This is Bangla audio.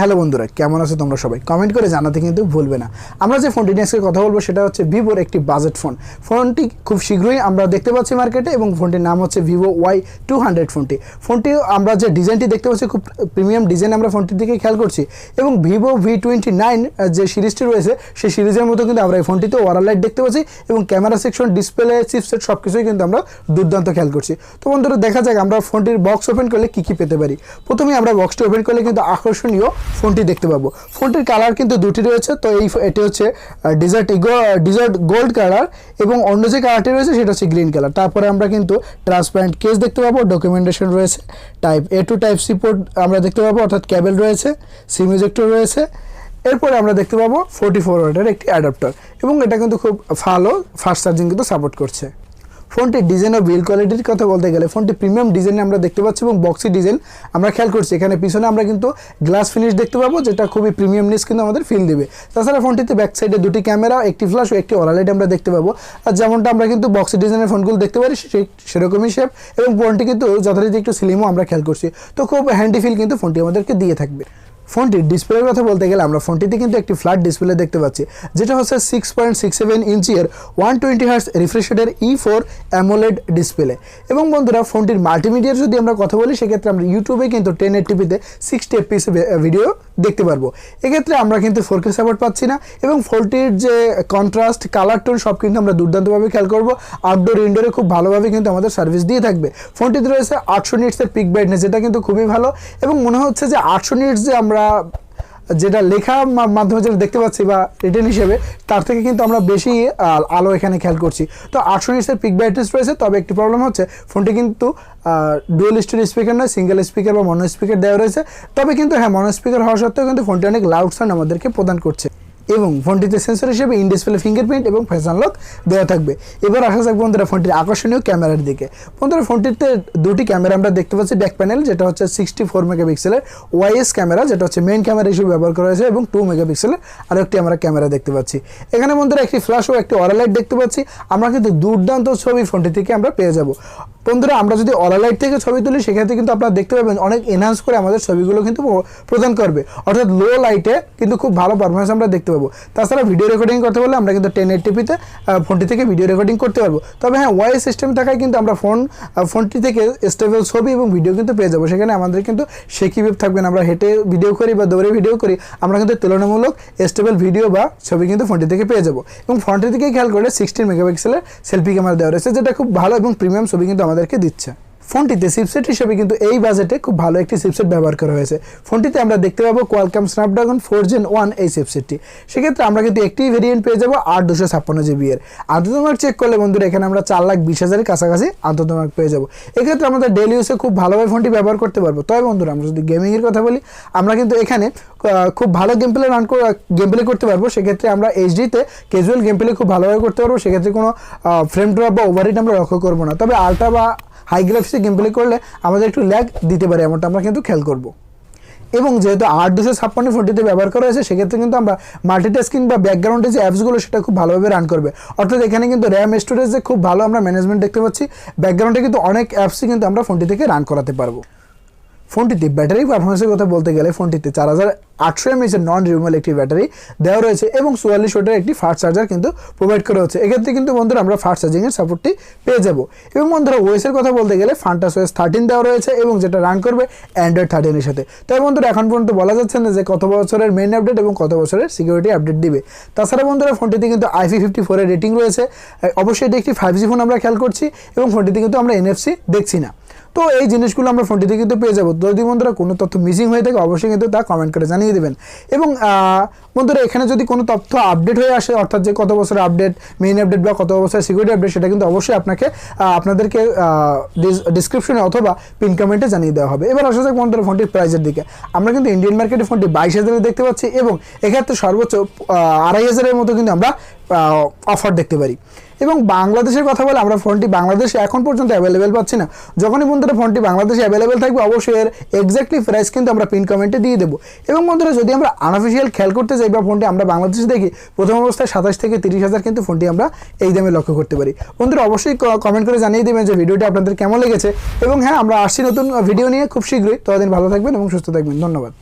হ্যালো বন্ধুরা, কেমন আছো তোমরা সবাই? কমেন্ট করে জানাতে কিন্তু ভুলবে না। আমরা যে ফোনটি নিয়ে আজকে কথা বলবো সেটা হচ্ছে ভিভোর একটি বাজেট ফোন। ফোনটি খুব শীঘ্রই আমরা দেখতে পাচ্ছি মার্কেটে এবং ফোনটির নাম হচ্ছে ভিভো y200 ফোনটি আমরা যে ডিজাইনটি দেখতে পাচ্ছি খুব প্রিমিয়াম ডিজাইন আমরা ফোনটির দিকে খেয়াল করছি এবং ভিভো V29 যে সিরিজটি রয়েছে সেই সিরিজের মতো কিন্তু আমরা এই ফোনটিতে ওয়াটার লাইট দেখতে পাচ্ছি এবং ক্যামেরা সেকশন, ডিসপ্লে, চিপসেট সব কিছুই কিন্তু আমরা দুর্দান্ত খেয়াল করছি। তো বন্ধুরা দেখা যাক আমরা ফোনটির বক্স ওপেন করলে কী পেতে পারি। প্রথমেই আমরা বক্সটি ওপেন করলে কিন্তু আকর্ষণীয় ফোনটি দেখতে পাবো। ফোনটির কালার কিন্তু দুটি রয়েছে, তো এটি হচ্ছে ডিজার্ট গোল্ড কালার এবং অন্য যে কালারটি রয়েছে সেটা হচ্ছে গ্রিন কালার। তারপরে আমরা কিন্তু ট্রান্সপারেন্ট কেস দেখতে পাবো, ডকুমেন্টেশন রয়েছে, type A to type C port আমরা দেখতে পাবো, অর্থাৎ কেবল রয়েছে, সিম ইজেক্টর রয়েছে। এরপরে আমরা দেখতে পাবো 44 ওয়াটের একটি অ্যাডাপ্টার এবং এটা কিন্তু খুব ভালো ফাস্ট চার্জিং কিন্তু সাপোর্ট করছে। ফোনটির ডিজাইন ও বিল্ড কোয়ালিটির কথা বলতে গেলে ফোনটি প্রিমিয়াম ডিজাইন আমরা দেখতে পাচ্ছি এবং বক্সি ডিজাইন আমরা খেয়াল করছি। এখানে পিছনে আমরা কিন্তু গ্লাস ফিনিশ দেখতে পাবো, যেটা খুবই প্রিমিয়ামনেস কিন্তু আমাদের ফিল দেবে। তাছাড়া ফোনটিতে ব্যাক সাইডে দুটি ক্যামেরা, একটি ফ্ল্যাশ ও একটি ওয়াটার লাইট আমরা দেখতে পাবো। আর যেমনটা আমরা কিন্তু বক্সি ডিজাইনের ফোনগুলো দেখতে পারি সেরকমই শেপ এবং ফোনটি কিন্তু যথারীতি একটু স্লিমও আমরা খেয়াল করছি। তো খুব হ্যান্ডি ফিল কিন্তু ফোনটি আমাদেরকে দিয়ে থাকবে। ফোনটির ডিসপ্লের কথা বলতে গেলে আমরা ফোনটিতে কিন্তু একটি ফ্ল্যাট ডিসপ্লে দেখতে পাচ্ছি, যেটা হচ্ছে 6.67 ইঞ্চির 120 হার্টজ রিফ্রেশ রেটের E4 অ্যামোলেড ডিসপ্লে। এবং বন্ধুরা ফোনটির মাল্টিমিডিয়ার যদি আমরা কথা বলি সেক্ষেত্রে আমরা ইউটিউবে কিন্তু 1080p 60 fps ভিডিও দেখতে পারবো। এক্ষেত্রে আমরা কিন্তু 4K সাপোর্ট পাচ্ছি না এবং ফোনটির যে কন্ট্রাস্ট, কালার টোন সব কিন্তু আমরা দুর্দান্তভাবে খেয়াল করবো। আউটডোর ইনডোরে খুব ভালোভাবে কিন্তু আমাদের সার্ভিস দিয়ে থাকবে। ফোনটিতে রয়েছে 800 নিটসের পিক ব্রাইটনেস, যেটা কিন্তু খুবই ভালো এবং মনে হচ্ছে যে 800 নিটস যে আমরা যেটা লেখা মাধ্যমে যেটা দেখতে পাচ্ছি বা রিটেন হিসেবে তার থেকে কিন্তু আমরা বেশি আলো এখানে খেয়াল করছি। তো 800 নিটসের পিক ব্রাইটনেস রয়েছে, তবে একটি প্রবলেম হচ্ছে ফোনটি কিন্তু ডুয়েল স্টোরেজ স্পিকার নয়, সিঙ্গেল স্পিকার বা মনো স্পিকার দেওয়া রয়েছে। তবে কিন্তু হ্যাঁ, মনো স্পিকার হওয়া সত্ত্বেও কিন্তু ফোনটি অনেক লাউড সাউন্ড আমাদেরকে প্রদান করছে এবং ফোনটিতে সেন্সর হিসেবে ইন ডিসপ্লে ফিঙ্গারপ্রিন্ট এবং ফেস আনলক দেওয়া থাকবে। এবার আসা যাক বন্ধুরা ফোনটির আকর্ষণীয় ক্যামেরার দিকে। বন্ধুরা ফোনটিতে দুটি ক্যামেরা আমরা দেখতে পাচ্ছি। ব্যাক প্যানেল যেটা হচ্ছে 64 মেগাপিক্সেলের ওয়াইএস ক্যামেরা, যেটা হচ্ছে মেইন ক্যামেরা হিসেবে ব্যবহার করা হয়েছে এবং 2 মেগাপিক্সেলের আরেকটি আমরা ক্যামেরা দেখতে পাচ্ছি। এখানে বন্ধুরা একটি ফ্ল্যাশ ও একটি ওয়াটার লাইট দেখতে পাচ্ছি। আমরা কিন্তু দুর্দান্ত ছবি ফোনটি থেকে আমরা পেয়ে যাব। বন্ধুরা আমরা যদি ওয়াটার লাইট থেকে ছবি তুলি সেক্ষেত্রে কিন্তু আপনারা দেখতে পাবেন অনেক এনহান্স করে আমাদের ছবিগুলো কিন্তু প্রদান করবে, অর্থাৎ লো লাইটে কিন্তু খুব ভালো পারফরমেন্স আমরা দেখতে পাবো। তাছাড়া ভিডিও রেকর্ডিং করতে পারলে আমরা কিন্তু 1080pতে ফোনটি থেকে ভিডিও রেকর্ডিং করতে পারবো। তবে হ্যাঁ, ওয়াই সিস্টেম থাকায় কিন্তু আমরা ফোনটি থেকে স্টেবল ছবি এবং ভিডিও কিন্তু পেয়ে যাবো। সেখানে আমাদের কিন্তু শেকি ওয়েভ থাকবে না। আমরা হেঁটে ভিডিও করি বা দৌড়ে ভিডিও করি, আমরা কিন্তু তুলনামূলক স্টেবল ভিডিও বা ছবি কিন্তু ফোনটি থেকে পেয়ে যাবো। এবং ফোনটি থেকে খেয়াল করলে 16 মেগাপিক্সেলের সেলফি ক্যামেরা দেওয়া রয়েছে, যেটা খুব ভালো এবং প্রিমিয়াম ছবি কিন্তু আমাদেরকে দিচ্ছে। ফোনটিতে চিপসেট হিসেবে কিন্তু এই বাজেটে খুব ভালো একটি চিপসেট ব্যবহার করা হয়েছে। ফোনটিতে আমরা দেখতে পাবো কোয়ালকম স্ন্যাপড্রাগন 4 Gen 1 এই চিপসেটটি। সেক্ষেত্রে আমরা কিন্তু একটি ভেরিয়েন্ট পেয়ে যাবো 8/256GB এর। আন্তর্মার্ক চেক করলে বন্ধুরা এখানে আমরা 4,20,000-এর কাছাকাছি আন্তর্মার্ক পেয়ে যাবো। এক্ষেত্রে আমাদের ডেইলি ইউজে খুব ভালোভাবে ফোনটি ব্যবহার করতে পারবো। তবে বন্ধুরা আমরা যদি গেমিংয়ের কথা বলি, আমরা কিন্তু এখানে খুব ভালো গেম প্লে করতে পারবো। সেক্ষেত্রে আমরা এইচডিতে ক্যাজুয়াল গেম প্লে খুব ভালোভাবে করতে পারবো। সেক্ষেত্রে কোনো ফ্রেম ড্রপ বা ওভারহিট আমরা লক্ষ্য করবো না। তবে আলট্রা বা হাই গ্রাফিক্সে গেম প্লে করলে আমাদের একটু ল্যাগ দিতে পারে, এমনটা আমরা কিন্তু খেয়াল করবো। এবং যেহেতু 8/256 ফোনটিতে ব্যবহার করা হয়েছে সেক্ষেত্রে কিন্তু আমরা মাল্টিটাস্কিং বা ব্যাকগ্রাউন্ডে যে অ্যাপসগুলো সেটা খুব ভালোভাবে রান করবে। অর্থাৎ এখানে কিন্তু র্যাম স্টোরেজে খুব ভালো আমরা ম্যানেজমেন্ট দেখতে পাচ্ছি। ব্যাকগ্রাউন্ডে কিন্তু অনেক অ্যাপসই কিন্তু আমরা ফোনটি থেকে রান করাতে পারবো। ফোনটিতে ব্যাটারি পারফরমেন্সের কথা বলতে গেলে ফোনটিতে 4800 mAh নন রিমুভেবল একটি ব্যাটারি দেওয়া রয়েছে এবং 44 ওয়াটের একটি ফাস্ট চার্জার কিন্তু প্রোভাইড করা হচ্ছে। এক্ষেত্রে কিন্তু বন্ধুরা আমরা ফাস্ট চার্জিংয়ের সাপোর্টটি পেয়ে যাব। এবং বন্ধুরা ওএসের কথা বলতে গেলে ফান্টাস ওএস 13 দেওয়া রয়েছে এবং যেটা রান করবে অ্যান্ড্রয়েড 13 এর সাথে। তাই বন্ধুরা এখন পর্যন্ত বলা যাচ্ছে না যে কত বছরের মেইন আপডেট এবং কত বছরের সিকিউরিটি আপডেট দিবে। তাছাড়া বন্ধুরা ফোনটিতে কিন্তু IP54 এর রেটিং রয়েছে। অবশ্যই এটি একটি 5G ফোন আমরা খেয়াল করছি এবং ফোনটিতে কিন্তু আমরা NFC দেখছি না। তো এই জিনিসগুলো আমরা ফোনটিতে কিন্তু পেয়ে যাবো। যদি বন্ধুরা কোনো তথ্য মিসিং হয়ে থাকে অবশ্যই কিন্তু তা কমেন্ট করে জানিয়ে দেবেন। এবং বন্ধুরা এখানে যদি কোনো তথ্য আপডেট হয়ে আসে, অর্থাৎ যে কত বছরের আপডেট, মেইন আপডেট বা কত বছরের সিকিউরিটি আপডেট, সেটা কিন্তু অবশ্যই আপনাদেরকে ডিসক্রিপশনে অথবা পিন কমেন্টে জানিয়ে দেওয়া হবে। এবার আসা যাক বন্ধুরা ফোনটির প্রাইসের দিকে। আমরা কিন্তু ইন্ডিয়ান মার্কেটে ফোনটি 22,000 দেখতে পাচ্ছি এবং এক্ষেত্রে সর্বোচ্চ 2,500-এর মতো কিন্তু আমরা অফার দেখতে পারি। এবং বাংলাদেশের কথা বলে আমরা ফোনটি বাংলাদেশে এখন পর্যন্ত অ্যাভেলেবেল পাচ্ছি না। যখনই বন্ধুরা ফোনটি বাংলাদেশে অ্যাভেলেবেল থাকবে অবশ্যই এর এক্স্যাক্টলি প্রাইস কিন্তু আমরা পিন কমেন্টে দিয়ে দেবো। এবং বন্ধুরা যদি আমরা আনঅফিসিয়াল খেয়াল করতে যাই বা ফোনটি আমরা বাংলাদেশে দেখি, প্রথম অবস্থায় 27 থেকে 30,000 কিন্তু ফোনটি আমরা এই দামে লক্ষ্য করতে পারি। বন্ধুরা অবশ্যই কমেন্ট করে জানিয়ে দেবেন যে ভিডিওটি আপনাদের কেমন লেগেছে। এবং হ্যাঁ, আমরা আসছি নতুন ভিডিও নিয়ে খুব শীঘ্রই। ততদিন ভালো থাকবেন এবং সুস্থ থাকবেন। ধন্যবাদ।